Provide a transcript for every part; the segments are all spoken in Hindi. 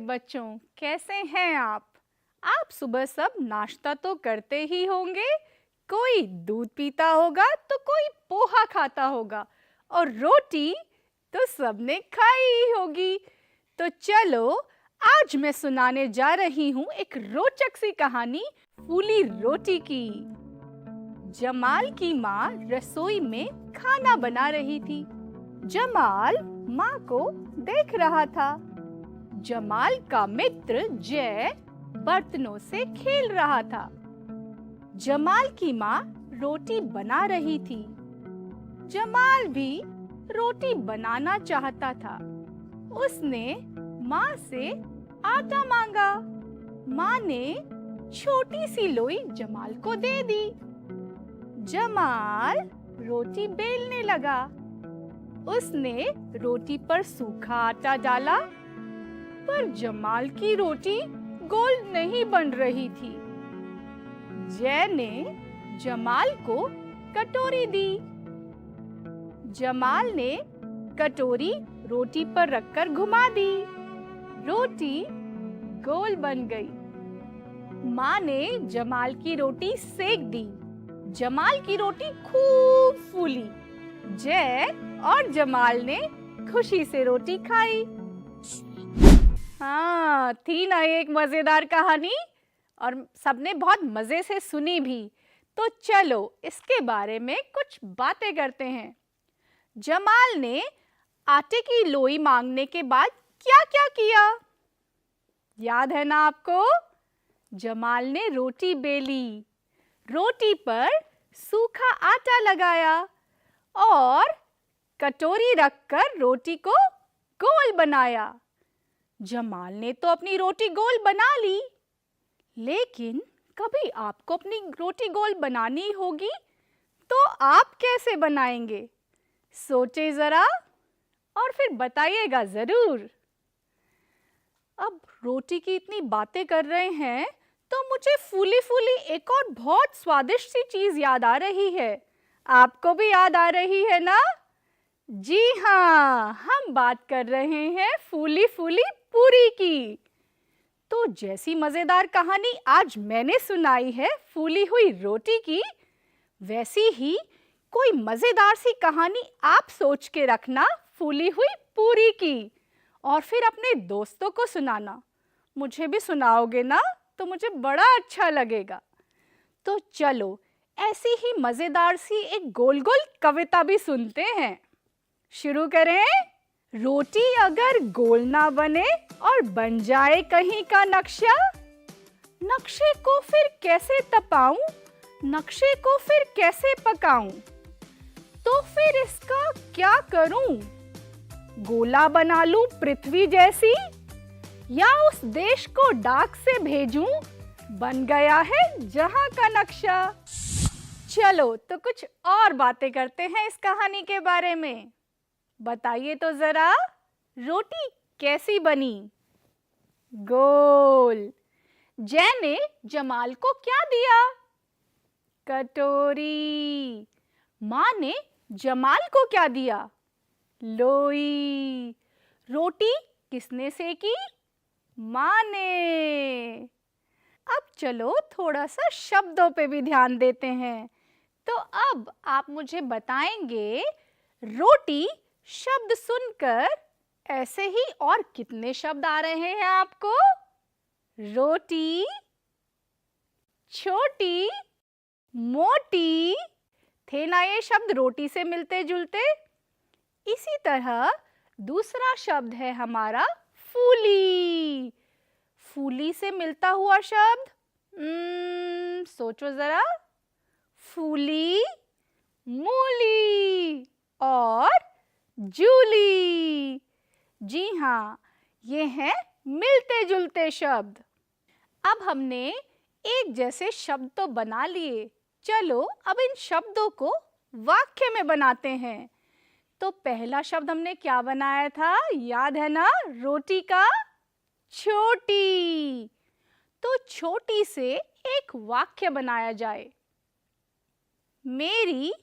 बच्चों, कैसे हैं आप? आप सुबह सब नाश्ता तो करते ही होंगे। कोई दूध पीता होगा तो कोई पोहा खाता होगा और रोटी तो सबने खाई ही होगी। तो चलो, आज मैं सुनाने जा रही हूँ एक रोचक सी कहानी फूली रोटी की। जमाल की माँ रसोई में खाना बना रही थी। जमाल माँ को देख रहा था। जमाल का मित्र जय बर्तनों से खेल रहा था। जमाल की माँ रोटी बना रही थी। जमाल भी रोटी बनाना चाहता था। उसने माँ से आटा मांगा। माँ ने छोटी सी लोई जमाल को दे दी। जमाल रोटी बेलने लगा। उसने रोटी पर सूखा आटा डाला, पर जमाल की रोटी गोल नहीं बन रही थी। जय ने जमाल को कटोरी दी। जमाल ने कटोरी रोटी पर रखकर घुमा दी। रोटी गोल बन गई। माँ ने जमाल की रोटी सेक दी। जमाल की रोटी खूब फूली। जय और जमाल ने खुशी से रोटी खाई। हाँ, थी ना एक मजेदार कहानी, और सबने बहुत मजे से सुनी भी। तो चलो इसके बारे में कुछ बातें करते हैं। जमाल ने आटे की लोई मांगने के बाद क्या-क्या किया? याद है ना आपको? जमाल ने रोटी बेली, रोटी पर सूखा आटा लगाया और कटोरी रखकर रोटी को गोल बनाया। जमाल ने तो अपनी रोटी गोल बना ली, लेकिन कभी आपको अपनी रोटी गोल बनानी होगी तो आप कैसे बनाएंगे? सोचे जरा और फिर बताइएगा जरूर। अब रोटी की इतनी बातें कर रहे हैं तो मुझे फूली फूली एक और बहुत स्वादिष्ट सी चीज याद आ रही है। आपको भी याद आ रही है ना? जी हाँ, हम बात कर रहे हैं फूली फूली पूरी की। तो जैसी मजेदार कहानी आज मैंने सुनाई है फूली हुई रोटी की, वैसी ही कोई मजेदार सी कहानी आप सोच के रखना फूली हुई पूरी की, और फिर अपने दोस्तों को सुनाना। मुझे भी सुनाओगे ना तो मुझे बड़ा अच्छा लगेगा। तो चलो ऐसी ही मजेदार सी एक गोल गोल कविता भी सुनते हैं। शुरू करें। रोटी अगर गोल ना बने और बन जाए कहीं का नक्शा, नक्शे को फिर कैसे तपाऊं, नक्शे को फिर कैसे पकाऊं, तो फिर इसका क्या करूं? गोला बना लूं पृथ्वी जैसी, या उस देश को डाक से भेजूं, बन गया है जहां का नक्शा। चलो तो कुछ और बातें करते हैं इस कहानी के बारे में। बताइए तो जरा, रोटी कैसी बनी? गोल। जय ने जमाल को क्या दिया? कटोरी। माँ ने जमाल को क्या दिया? लोई। रोटी किसने सेकी? माँ ने। अब चलो थोड़ा सा शब्दों पे भी ध्यान देते हैं। तो अब आप मुझे बताएंगे, रोटी शब्द सुनकर ऐसे ही और कितने शब्द आ रहे हैं आपको? रोटी, छोटी, मोटी, थे ना ये शब्द रोटी से मिलते जुलते? इसी तरह दूसरा शब्द है हमारा फूली। फूली से मिलता हुआ शब्द, सोचो जरा। फूली, मूली और जूली। जी हाँ, ये हैं मिलते जुलते शब्द। अब हमने एक जैसे शब्द तो बना लिए, चलो अब इन शब्दों को वाक्य में बनाते हैं। तो पहला शब्द हमने क्या बनाया था, याद है ना? रोटी का छोटी। तो छोटी से एक वाक्य बनाया जाए। मेरी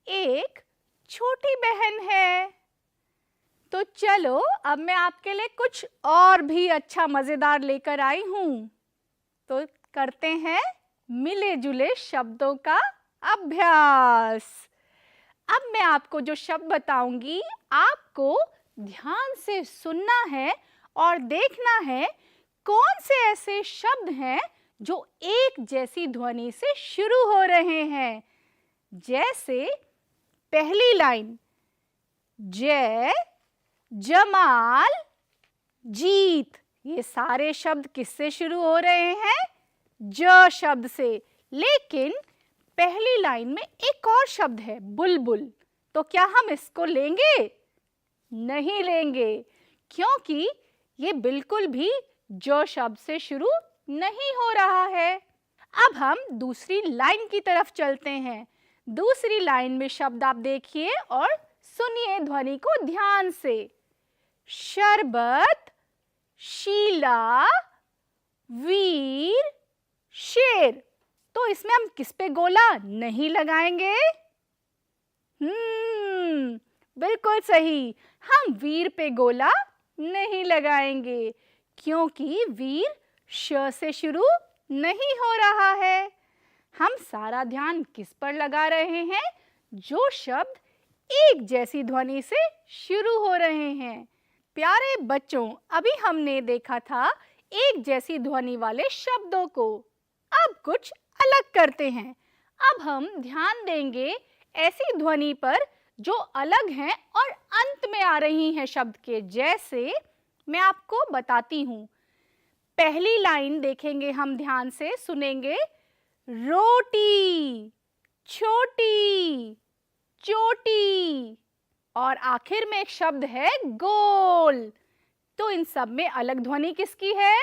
एक छोटी बहन है। तो चलो अब मैं आपके लिए कुछ और भी अच्छा मजेदार लेकर आई हूँ। तो करते हैं मिले जुले शब्दों का अभ्यास। अब मैं आपको जो शब्द बताऊंगी आपको ध्यान से सुनना है और देखना है कौन से ऐसे शब्द हैं जो एक जैसी ध्वनि से शुरू हो रहे हैं। जैसे पहली लाइन, जय, जमाल, जीत, ये सारे शब्द किससे शुरू हो रहे हैं? ज शब्द से। लेकिन पहली लाइन में एक और शब्द है, बुलबुल। तो क्या हम इसको लेंगे? नहीं लेंगे, क्योंकि ये बिल्कुल भी ज शब्द से शुरू नहीं हो रहा है। अब हम दूसरी लाइन की तरफ चलते हैं। दूसरी लाइन में शब्द आप देखिए और सुनिए ध्वनि को ध्यान से। शरबत, शीला, वीर, शेर। तो इसमें हम किस पे गोला नहीं लगाएंगे? बिल्कुल सही, हम वीर पे गोला नहीं लगाएंगे, क्योंकि वीर श से शुरू नहीं हो रहा है। हम सारा ध्यान किस पर लगा रहे हैं? जो शब्द एक जैसी ध्वनि से शुरू हो रहे हैं। प्यारे बच्चों, अभी हमने देखा था एक जैसी ध्वनि वाले शब्दों को। अब कुछ अलग करते हैं। अब हम ध्यान देंगे ऐसी ध्वनि पर जो अलग हैं और अंत में आ रही हैं शब्द के। जैसे मैं आपको बताती हूँ। पहली लाइन देखेंगे हम, ध्यान से सुनेंगे। रोटी, छोटी, चोटी, और आखिर में एक शब्द है गोल। तो इन सब में अलग ध्वनि किसकी है?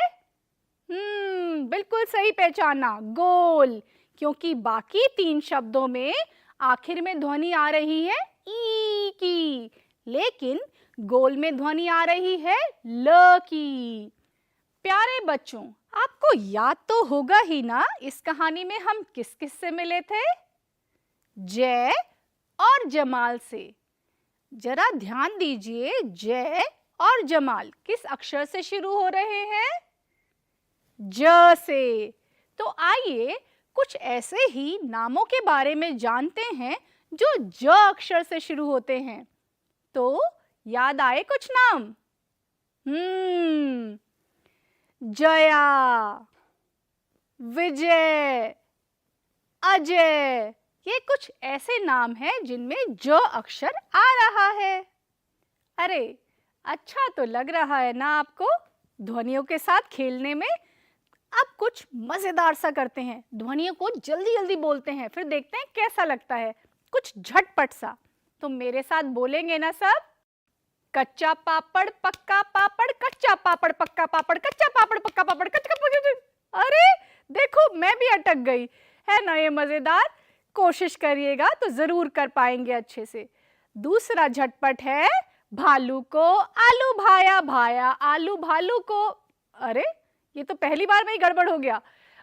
बिल्कुल सही पहचाना, गोल। क्योंकि बाकी तीन शब्दों में आखिर में ध्वनि आ रही है ई की, लेकिन गोल में ध्वनि आ रही है ल की। प्यारे बच्चों, आपको याद तो होगा ही ना, इस कहानी में हम किस किस से मिले थे? जय और जमाल से। जरा ध्यान दीजिए, जय और जमाल किस अक्षर से शुरू हो रहे हैं? ज से। तो आइए कुछ ऐसे ही नामों के बारे में जानते हैं जो ज अक्षर से शुरू होते हैं। तो याद आए कुछ नाम? जया, विजय, अजय, ये कुछ ऐसे नाम हैं जिनमें ज अक्षर आ रहा है। अरे अच्छा तो लग रहा है ना आपको ध्वनियों के साथ खेलने में? अब कुछ मजेदार सा करते हैं, ध्वनियों को जल्दी जल्दी बोलते हैं, फिर देखते हैं कैसा लगता है, कुछ झटपट सा। तो मेरे साथ बोलेंगे ना सब? कच्चा पापड़ पक्का पापड़, कच्चा पापड़ पक्का पापड़, कच्चा पापड़ पक्का पापड़, कच्चा पापड़। अरे देखो मैं भी अटक गई, है ना ये मजेदार? कोशिश करिएगा तो जरूर कर पाएंगे अच्छे से। दूसरा झटपट है, भालू को आलू भाया भाया, आलू भालू को। अरे ये तो पहली बार में ही गड़बड़ हो गया।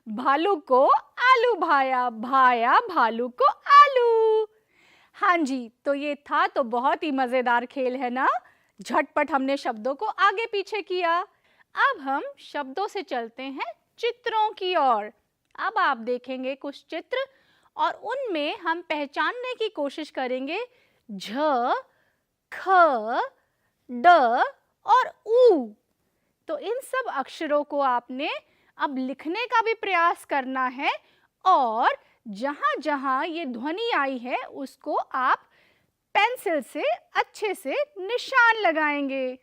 भालू को आलू भाया भाया, भालू को आलू। हाँ जी, तो ये था तो बहुत ही मजेदार खेल, है ना? झटपट हमने शब्दों को आगे पीछे किया। अब हम शब्दों से चलते हैं चित्रों की ओर। अब आप देखेंगे कुछ चित्र और उनमें हम पहचानने की कोशिश करेंगे झ, ख, ड और ऊ। तो इन सब अक्षरों को आपने अब लिखने का भी प्रयास करना है और जहां-जहां ये ध्वनि आई है उसको आप पेंसिल से अच्छे से निशान लगाएंगे।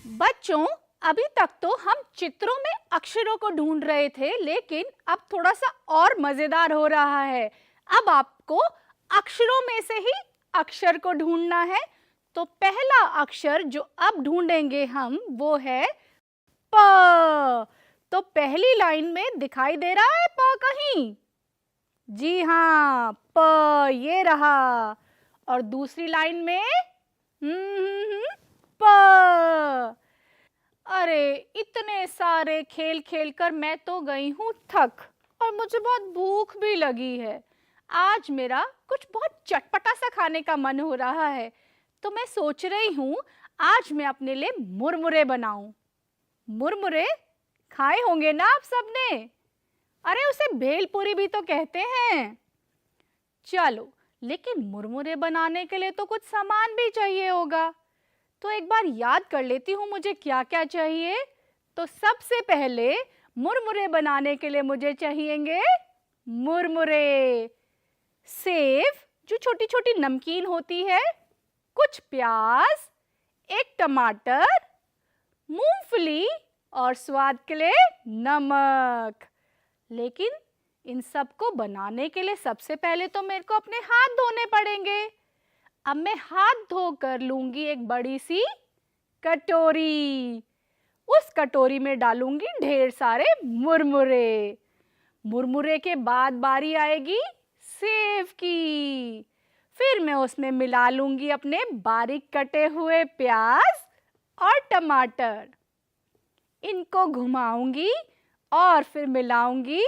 बच्चों, अभी तक तो हम चित्रों में अक्षरों को ढूंढ रहे थे, लेकिन अब थोड़ा सा और मजेदार हो रहा है। अब आपको अक्षरों में से ही अक्षर को ढूंढना है। तो पहला अक्षर जो अब ढूंढेंगे हम वो है प। तो पहली लाइन में दिखाई दे रहा है प कहीं? जी हाँ, प ये रहा। और दूसरी लाइन में प। अरे इतने सारे खेल खेल कर मैं तो गई हूँ थक और मुझे बहुत भूख भी लगी है। आज मेरा कुछ बहुत चटपटा सा खाने का मन हो रहा है, तो मैं सोच रही हूँ आज मैं अपने लिए मुरमुरे बनाऊं। मुरमुरे खाए होंगे ना आप सबने? अरे उसे भेलपूरी भी तो कहते हैं। चलो, लेकिन मुरमुरे बनाने के लिए तो कुछ सामान भी चाहिए होगा। तो एक बार याद कर लेती हूँ मुझे क्या क्या चाहिए। तो सबसे पहले मुरमुरे बनाने के लिए मुझे चाहिएंगे मुरमुरे, सेव जो छोटी छोटी नमकीन होती है, कुछ प्याज, एक टमाटर, मूंगफली और स्वाद के लिए नमक। लेकिन इन सब को बनाने के लिए सबसे पहले तो मेरे को अपने हाथ धोने पड़ेंगे। अब मैं हाथ धोकर लूंगी एक बड़ी सी कटोरी। उस कटोरी में डालूंगी ढेर सारे मुरमुरे। मुरमुरे के बाद बारी आएगी सेव की। फिर मैं उसमें मिला लूंगी अपने बारीक कटे हुए प्याज और टमाटर। इनको घुमाऊंगी और फिर मिलाऊंगी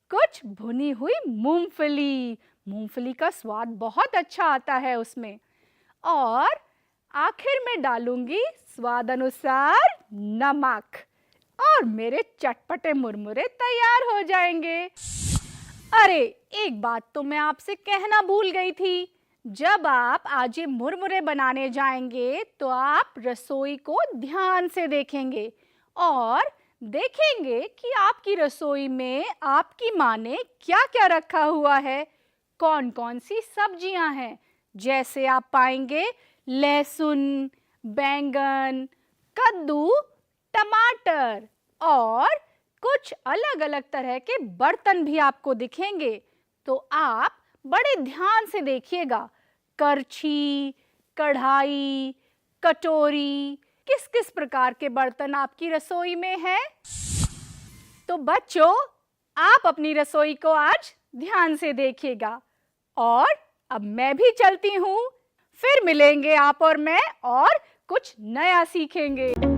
कुछ भुनी हुई मूंगफली। मूंगफली का स्वाद बहुत अच्छा आता है उसमें। और आखिर में डालूंगी स्वाद अनुसार नमक और मेरे चटपटे मुरमुरे तैयार हो जाएंगे। अरे एक बात तो मैं आपसे कहना भूल गई थी। जब आप आज ये मुरमुरे बनाने जाएंगे तो आप रसोई को ध्यान से देखेंगे और देखेंगे कि आपकी रसोई में आपकी माँ ने क्या-क्या रखा हुआ है, कौन-कौन सी सब्जियां हैं। जैसे आप पाएंगे लहसुन, बैंगन, कद्दू, टमाटर और कुछ अलग-अलग तरह के बर्तन भी आपको दिखेंगे। तो आप बड़े ध्यान से देखिएगा, करछी, कढ़ाई, कटोरी, किस किस प्रकार के बर्तन आपकी रसोई में हैं। तो बच्चों, आप अपनी रसोई को आज ध्यान से देखिएगा। और अब मैं भी चलती हूँ। फिर मिलेंगे आप और मैं और कुछ नया सीखेंगे।